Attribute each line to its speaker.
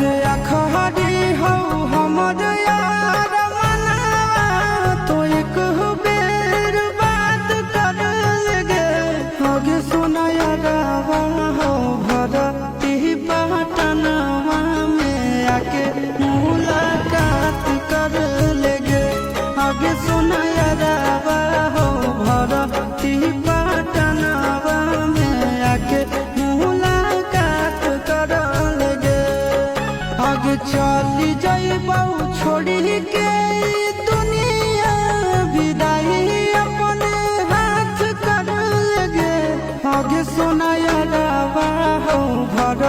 Speaker 1: आगे अखहरी हो हमर यार मनावा तो एक बेर बात कर लगे आगे सुना यारावा हो भरती पटनवा में आके मुलाकात कर लगे आगे सुना यारावा हो भरती पटनवा में आके मुलाकात कर लगे आगे चली जाइबौ छोड़ी के दुनिया विदाई अपने हाथ कर लगे आगे सुना यारावा हो भर